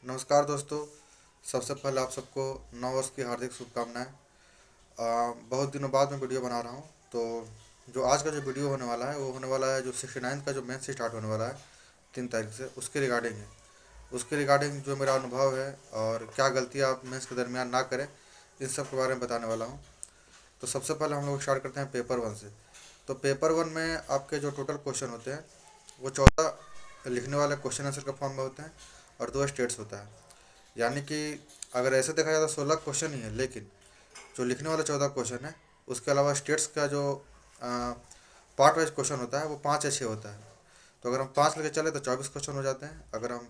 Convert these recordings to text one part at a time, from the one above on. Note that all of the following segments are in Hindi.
नमस्कार दोस्तों। सबसे पहले आप सबको नव वर्ष की हार्दिक शुभकामनाएं। बहुत दिनों बाद मैं वीडियो बना रहा हूं। तो जो आज का जो वीडियो होने वाला है वो होने वाला है जो 69th का जो मेंस स्टार्ट होने वाला है 3 तारीख से, उसके रिगार्डिंग है। उसके रिगार्डिंग जो मेरा अनुभव है और क्या गलतियां आप मेंस के दरमियान ना करें, इन सब के बारे में बताने वाला हूं। तो सबसे पहले हम लोग स्टार्ट करते हैं पेपर 1 से। तो पेपर 1 में आपके जो टोटल क्वेश्चन होते हैं वो 14 लिखने वाले क्वेश्चन आंसर के फॉर्म में होते हैं और 2 स्टेट्स होता है। यानी कि अगर ऐसे देखा जाए तो 16 क्वेश्चन ही है, लेकिन जो लिखने वाले 14 क्वेश्चन है उसके अलावा स्टेट्स का जो पार्ट वाइज क्वेश्चन होता है वो 5 या 6 होता है। तो अगर हम 5 लेके चले तो 24 क्वेश्चन हो जाते हैं, अगर हम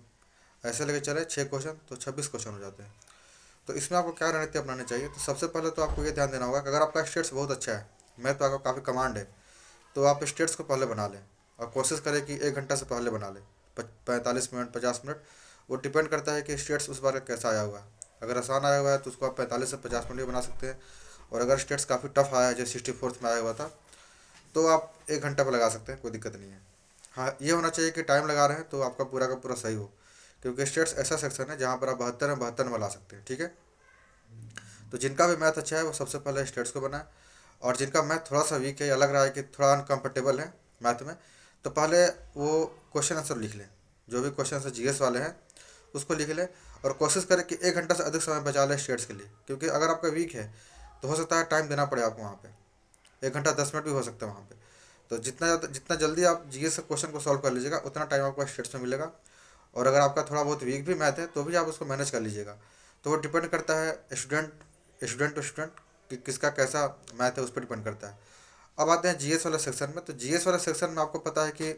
ऐसे लेके चले 6 क्वेश्चन तो 26 क्वेश्चन हो जाते हैं। तो इसमें आपको क्या रणनीति अपनानी चाहिए? तो सबसे पहले तो आपको ये ध्यान देना होगा कि अगर आपका स्टेट्स बहुत अच्छा है, मैथ पे आपका काफ़ी कमांड है, तो आप स्टेट्स को पहले बना लें और कोशिश करें कि 1 घंटा से पहले बना लें। 45 मिनट 50 मिनट, वो डिपेंड करता है कि स्टेट्स उस बार कैसा आया हुआ है। अगर आसान आया हुआ है तो उसको आप 45 से 50 मिनट भी बना सकते हैं, और अगर स्टेट्स काफ़ी टफ आया है जो 64th में आया हुआ था तो आप 1 घंटा पर लगा सकते हैं, कोई दिक्कत नहीं है। हाँ, ये होना चाहिए कि टाइम लगा रहे हैं तो आपका पूरा का पूरा सही हो, क्योंकि स्टेट्स ऐसा सेक्शन है जहाँ पर आप 72 में ला सकते हैं। ठीक है। तो जिनका भी मैथ अच्छा है वो सबसे पहले स्टेट्स को बनाए, और जिनका मैथ थोड़ा सा वीक है या लग रहा है कि थोड़ा अनकंफर्टेबल है मैथ में, तो पहले वो क्वेश्चन आंसर लिख लें। जो भी क्वेश्चन आंसर जीएस वाले हैं उसको लिख लें, और कोशिश करें कि 1 घंटा से अधिक समय बचा लें स्टेट्स के लिए, क्योंकि अगर आपका वीक है तो हो सकता है टाइम देना पड़े आपको वहाँ पे। 1 घंटा 10 मिनट भी हो सकता है वहाँ पे। तो जितना जल्दी आप जीएस क्वेश्चन को सॉल्व कर लीजिएगा उतना टाइम आपको स्टेट्स में मिलेगा। और अगर आपका थोड़ा बहुत वीक भी मैथ है तो भी आप उसको मैनेज कर लीजिएगा। तो वो डिपेंड करता है स्टूडेंट टू स्टूडेंट कि किसका कैसा मैथ है, उस पर डिपेंड करता है। अब आते हैं जीएस वाले सेक्शन में। तो जीएस वाले सेक्शन में आपको पता है कि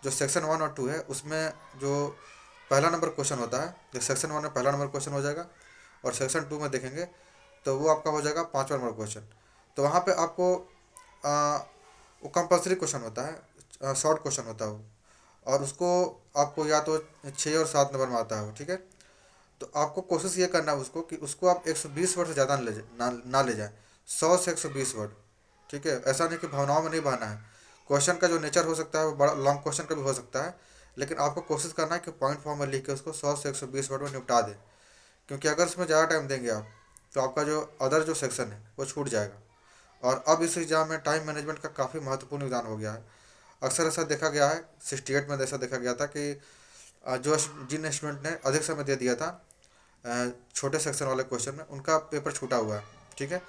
जो सेक्शन 1 और 2 है उसमें जो पहला नंबर क्वेश्चन होता है, जो सेक्शन 1 में पहला नंबर क्वेश्चन हो जाएगा, और सेक्शन 2 में देखेंगे तो वो आपका हो जाएगा 5वां नंबर क्वेश्चन। तो वहाँ पे आपको आ, वो कंपलसरी क्वेश्चन होता है, शॉर्ट क्वेश्चन होता है वो, और उसको आपको या तो 6 और 7 नंबर में आता है वो। ठीक है। तो आपको कोशिश ये करना है उसको कि उसको आप 120 वर्ड से ज़्यादा ना ले जाएं। 100 से 120 वर्ड। ठीक है। ऐसा नहीं कि भावनाओं में नहीं बहना है। क्वेश्चन का जो नेचर हो सकता है वो बड़ा लॉन्ग क्वेश्चन का भी हो सकता है, लेकिन आपको कोशिश करना है कि पॉइंट फॉर्म में लिख के उसको 100 से 120 वर्ड में निपटा दें। क्योंकि अगर इसमें ज़्यादा टाइम देंगे आप तो आपका जो अदर जो सेक्शन है वो छूट जाएगा। और अब इस एग्ज़ाम में टाइम मैनेजमेंट का काफ़ी महत्वपूर्ण योगदान हो गया है। अक्सर ऐसा देखा गया है, 68 में ऐसा देखा गया था कि जो जिन स्टूडेंट ने अधिक समय दे दिया था छोटे सेक्शन वाले क्वेश्चन में, उनका पेपर छूटा हुआ है। ठीक है।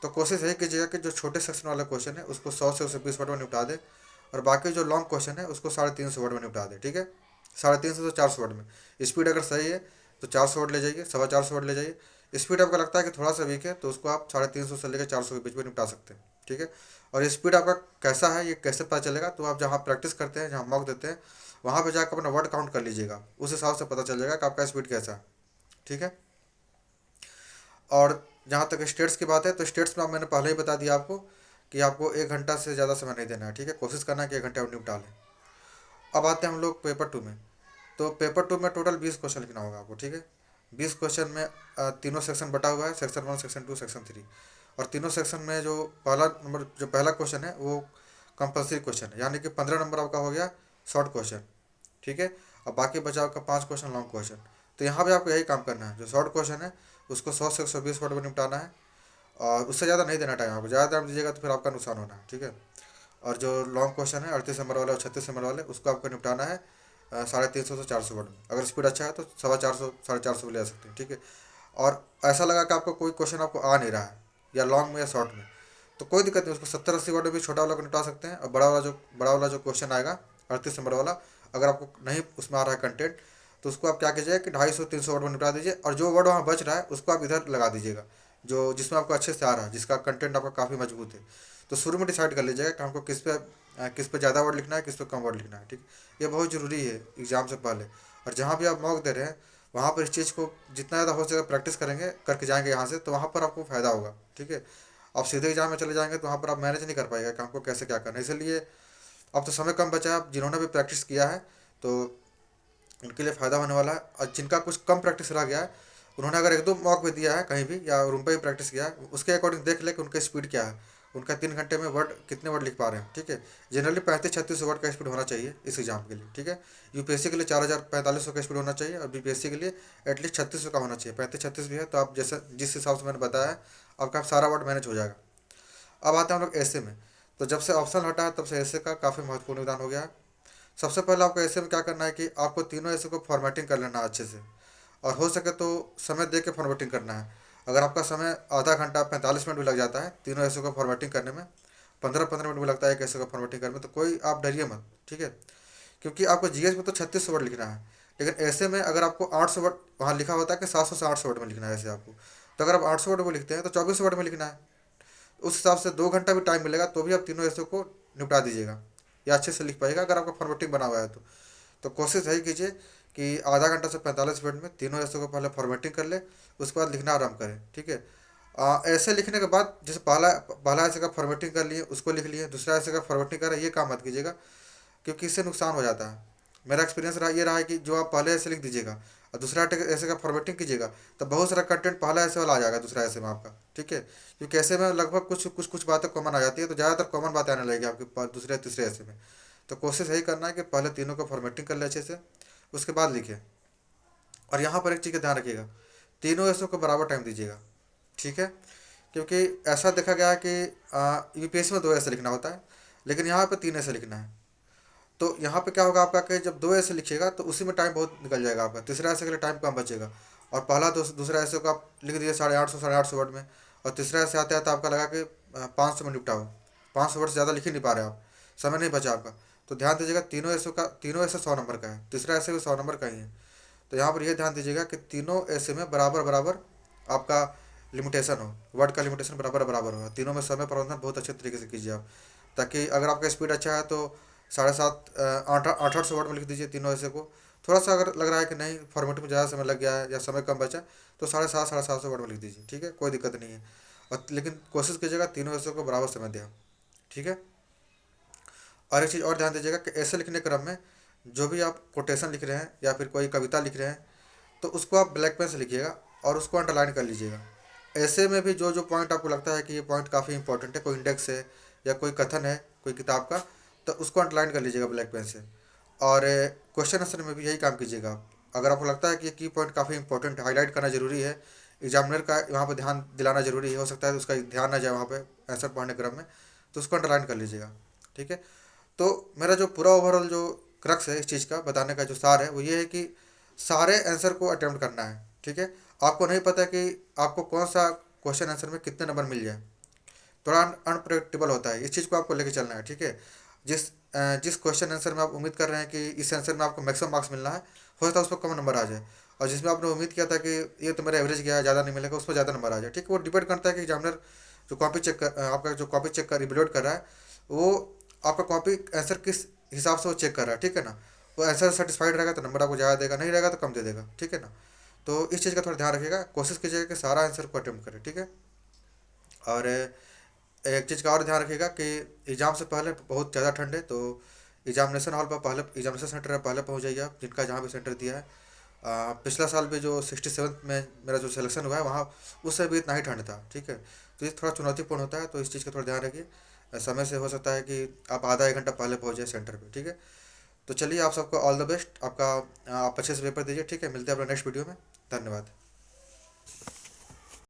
तो कोशिश यही कीजिएगा कि जो छोटे सेक्शन वाला क्वेश्चन है उसको 100 से 120 वर्ड में निपटा दे, और बाकी जो लॉन्ग क्वेश्चन है उसको 350 वर्ड में निपटा दे। ठीक है। 350 से 400 वर्ड में। स्पीड अगर सही है तो 400 वर्ड ले जाइए, 425 वर्ड ले जाइए। स्पीड आपका लगता है कि थोड़ा सा वीक है तो उसको आप 350 से लेकर 400 के बीच में निपटा सकते हैं। ठीक है। और स्पीड आपका कैसा है ये कैसे पता चलेगा? तो आप जहाँ प्रैक्टिस करते हैं, जहाँ मॉक देते हैं, वहाँ पे जाकर अपना वर्ड काउंट कर लीजिएगा, उस हिसाब से पता चल जाएगा कि आपका स्पीड कैसा है। ठीक है। और जहाँ तक स्टेट्स की बात है तो स्टेट्स में मैंने पहले ही बता दिया आपको कि आपको 1 घंटा से ज़्यादा समय नहीं देना है। ठीक है। कोशिश करना है कि 1 घंटे में निपटा लें। अब आते हैं हम लोग पेपर 2 में। तो पेपर 2 में टोटल 20 क्वेश्चन लिखना होगा आपको। ठीक है। 20 क्वेश्चन में तीनों सेक्शन बटा हुआ है, सेक्शन 1 सेक्शन 2 सेक्शन 3। और तीनों सेक्शन में जो पहला क्वेश्चन है वो कंपलसरी क्वेश्चन है, यानी कि 15 नंबर आपका हो गया शॉर्ट क्वेश्चन। ठीक है। अब बाकी बचा आपका 5 क्वेश्चन लॉन्ग क्वेश्चन। तो यहाँ पे आपको यही काम करना है, जो शॉर्ट क्वेश्चन है उसको 100 से 120 वर्ड में निपटाना है, और उससे ज़्यादा नहीं देना टाइम। आपको ज़्यादा टाइम दीजिएगा तो फिर आपका नुकसान होना है। ठीक है। और जो लॉन्ग क्वेश्चन है 38 नंबर वाले और 36 नंबर वाले, उसको आपको निपटाना है 350 से 400 वर्ड में। अगर स्पीड अच्छा है तो 450 450 भी ले सकते हैं। ठीक है। और ऐसा लगा कि आपको कोई क्वेश्चन आपको आ नहीं रहा है, या लॉन्ग में या शॉर्ट में, तो कोई दिक्कत नहीं, उसको 70-80 वर्ड में भी छोटा वाला को निपटा सकते हैं। और बड़ा वाला जो क्वेश्चन आएगा 38 नंबर वाला, अगर आपको नहीं उसमें आ रहा है कंटेंट, तो उसको आप क्या कीजिए कि 250-300 वर्ड में निपटा दीजिए, और जो वर्ड वहाँ बच रहा है उसको आप इधर लगा दीजिएगा, जो जिसमें आपको अच्छे से आ रहा है, जिसका कंटेंट आपका काफ़ी मजबूत है। तो शुरू में डिसाइड कर लीजिएगा कि हमको किस पे ज़्यादा वर्ड लिखना है, किस पे कम वर्ड लिखना है। ठीक। ये बहुत ज़रूरी है एग्ज़ाम से पहले। और जहाँ भी आप मॉक दे रहे हैं वहाँ पर इस चीज़ को जितना ज़्यादा हो सके प्रैक्टिस करेंगे, करके जाएंगे यहाँ से, तो वहाँ पर आपको फ़ायदा होगा। ठीक है। आप सीधे एग्जाम में चले जाएंगे तो वहाँ पर आप मैनेज नहीं कर पाएगा कि हमको कैसे क्या करना है। इसलिए अब तो समय कम बचा है, अब जिन्होंने भी प्रैक्टिस किया है तो उनके लिए फ़ायदा होने वाला है। और जिनका कुछ कम प्रैक्टिस रह गया है, उन्होंने अगर 1-2 मॉक भी दिया है कहीं भी या रूम पे भी प्रैक्टिस किया है, उसके अकॉर्डिंग देख ले कि उनकी स्पीड क्या है, उनका 3 घंटे में वर्ड कितने वर्ड लिख पा रहे हैं, ठीक है। जनरली 35-36 वर्ड का स्पीड होना चाहिए इस एग्जाम के लिए, ठीक है। यूपीएससी के लिए 4000-4500 का स्पीड होना चाहिए, और बीपीएससी के लिए एटलीस्ट 3600 का होना चाहिए। 35-36 भी है तो आप जैसे जिस हिसाब से मैंने बताया है, आपका सारा वर्ड मैनेज हो जाएगा। अब आते हैं हम लोग ऐसे में। तो जब से ऑप्शन हटा है तब से ऐसे का काफ़ी महत्वपूर्ण योगदान हो गया है। सबसे पहले आपको ऐसे में क्या करना है कि आपको तीनों ऐसे को फॉर्मेटिंग कर लेना है अच्छे से, और हो सके तो समय दे के फॉर्मेटिंग करना है। अगर आपका समय आधा घंटा 45 मिनट भी लग जाता है तीनों ऐसे को फॉर्मेटिंग करने में, 15-15 मिनट भी लगता है एक ऐसे को फॉर्मेटिंग करने में, तो कोई आप डरिए मत, ठीक है। क्योंकि आपको जीएस में तो 3600 वर्ड लिखना है, लेकिन ऐसे में अगर आपको 800 वर्ड, वहाँ लिखा होता है कि 700 से 800 वर्ड में लिखना है ऐसे आपको, तो अगर आप 800 वर्ड में लिखते हैं तो 2400 वर्ड में लिखना है। उस हिसाब से 2 घंटा भी टाइम मिलेगा तो भी आप तीनों ऐसे को निपटा दीजिएगा, या अच्छे से लिख पाएगा अगर आपका फॉर्मेटिंग बना हुआ है तो कोशिश यही कीजिए कि आधा घंटा से 45 मिनट में तीनों ऐसे को पहले फॉर्मेटिंग कर ले, उसके बाद लिखना आरम्भ करें, ठीक है। ऐसे लिखने के बाद जैसे पहला पहला ऐसे का फॉर्मेटिंग कर लिए, उसको लिख लिए, दूसरा ऐसे का फॉर्मेटिंग करें, ये काम मत कीजिएगा, क्योंकि इससे नुकसान हो जाता है। मेरा एक्सपीरियंस ये रहा है कि जो आप पहले ऐसे लिख दीजिएगा और दूसरा ऐसे का फॉर्मेटिंग कीजिएगा, तो बहुत सारा कंटेंट पहला ऐसे वाला आ जाएगा दूसरा ऐसे में आपका, ठीक है। क्योंकि ऐसे में लगभग कुछ कुछ कुछ बातें कॉमन आ जाती है, तो ज़्यादातर कॉमन बातें आने लगेगी आपके दूसरे तीसरे ऐसे में। तो कोशिश यही करना है कि पहले तीनों को फॉर्मेटिंग कर ले अच्छे से, उसके बाद लिखिए। और यहाँ पर एक चीज़ का ध्यान रखिएगा, तीनों ऐसों को बराबर टाइम दीजिएगा, ठीक है। क्योंकि ऐसा देखा गया है कि यूपीएससी में 2 ऐसे लिखना होता है, लेकिन यहाँ पे 3 ऐसे लिखना है। तो यहाँ पे क्या होगा आपका कि जब 2 ऐसे लिखिएगा तो उसी में टाइम बहुत निकल जाएगा आपका, तीसरा ऐसे के लिए टाइम कम बचेगा। और पहला दूसरा ऐसे को आप लिख दिए 850 वर्ड में, और तीसरा ऐसे आते आते आपका लगा कि 500 में निपटाओ, 500 वर्ड से ज़्यादा लिख ही नहीं पा रहे आप, समय नहीं बचा आपका। तो ध्यान दीजिएगा तीनों ऐसे 100 नंबर का है, तीसरा ऐसे भी 100 नंबर का ही है। तो यहाँ पर यह ध्यान दीजिएगा कि तीनों ऐसे में बराबर बराबर आपका लिमिटेशन हो, वर्ड का लिमिटेशन बराबर बराबर हो, तीनों में समय प्रबंधन बहुत अच्छे तरीके से कीजिए आप, ताकि अगर आपका स्पीड अच्छा है तो 7.5 800 वर्ड में लिख दीजिए तीनों ऐसे को। थोड़ा सा अगर लग रहा है कि नहीं फॉर्मेट में ज़्यादा समय लग गया है या समय कम बचा, तो 750-750 वर्ड में लिख दीजिए, ठीक है, कोई दिक्कत नहीं है। और लेकिन कोशिश कीजिएगा तीनों ऐसे को बराबर समय दें, ठीक है। और एक चीज़ और ध्यान दीजिएगा कि ऐसे लिखने क्रम में जो भी आप कोटेशन लिख रहे हैं या फिर कोई कविता लिख रहे हैं, तो उसको आप ब्लैक पेन से लिखिएगा और उसको अंडरलाइन कर लीजिएगा। ऐसे में भी जो जो पॉइंट आपको लगता है कि ये पॉइंट काफ़ी इंपॉर्टेंट है, कोई इंडेक्स है या कोई कथन है कोई किताब का, तो उसको अंडरलाइन कर लीजिएगा ब्लैक पेन से। और क्वेश्चन आंसर में भी यही काम कीजिएगा आप। अगर आपको लगता है कि ये की पॉइंट काफ़ी इंपॉर्टेंट है, हाईलाइट करना जरूरी है, एग्जामिनर का वहाँ पर ध्यान दिलाना जरूरी है, हो सकता है तो उसका ध्यान ना जाए वहाँ पे आंसर पढ़ने क्रम में, तो उसको अंडरलाइन कर लीजिएगा, ठीक है। तो मेरा जो पूरा ओवरऑल जो क्रक्स है इस चीज़ का बताने का जो सार है वो ये है कि सारे आंसर को अटेम्प्ट करना है, ठीक है। आपको नहीं पता कि आपको कौन सा क्वेश्चन आंसर में कितने नंबर मिल जाए, थोड़ा अनप्रडिक्टेबल होता है, इस चीज़ को आपको लेके चलना है, ठीक है। जिस क्वेश्चन आंसर में आप उम्मीद कर रहे हैं कि इस आंसर में आपको मैक्सिमम मार्क्स मिलना है, हो सकता है उस पर कम नंबर आ जाए, और जिसमें आपने उम्मीद किया था कि ये तो मेरा एवरेज गया है ज़्यादा नहीं मिलेगा, उस पर ज़्यादा नंबर आ जाए, ठीक है। वो डिपेंड करता है कि एग्जामिनर जो कॉपी चेक कर आपका जो कॉपी चेक कर रिवोल्यूट कर रहा है, वो आपका कॉपी आंसर किस हिसाब से वो चेक कर रहा है, ठीक है ना। वो आंसर सेटिस्फाइड रहेगा तो नंबर आपको ज़्यादा देगा, नहीं रहेगा तो कम दे देगा, ठीक है ना। तो इस चीज़ का थोड़ा ध्यान रखिएगा, कोशिश कीजिएगा कि सारा आंसर को अटेम्प्ट करें, ठीक है। और एक चीज़ का और ध्यान रखिएगा कि एग्ज़ाम से पहले बहुत ज़्यादा ठंड है, तो एग्जामिनेशन हॉल पर पहले एग्जामिनेशन सेंटर है पहले पहुंच जाइए आप, जिनका जहाँ भी सेंटर दिया है। पिछला साल भी जो 67 में मेरा जो सिलेक्शन हुआ है वहाँ, उससे भी इतना ही ठंड था, ठीक है। तो ये थोड़ा चुनौतीपूर्ण होता है, तो इस चीज़ का थोड़ा ध्यान रखिए। समय से हो सकता है कि आप आधा 1 घंटा पहले पहुँच जाए सेंटर पे, ठीक है। तो चलिए आप सबको ऑल द बेस्ट, आपका आप अच्छे से पेपर दीजिए, ठीक है। मिलते हैं अपने नेक्स्ट वीडियो में, धन्यवाद।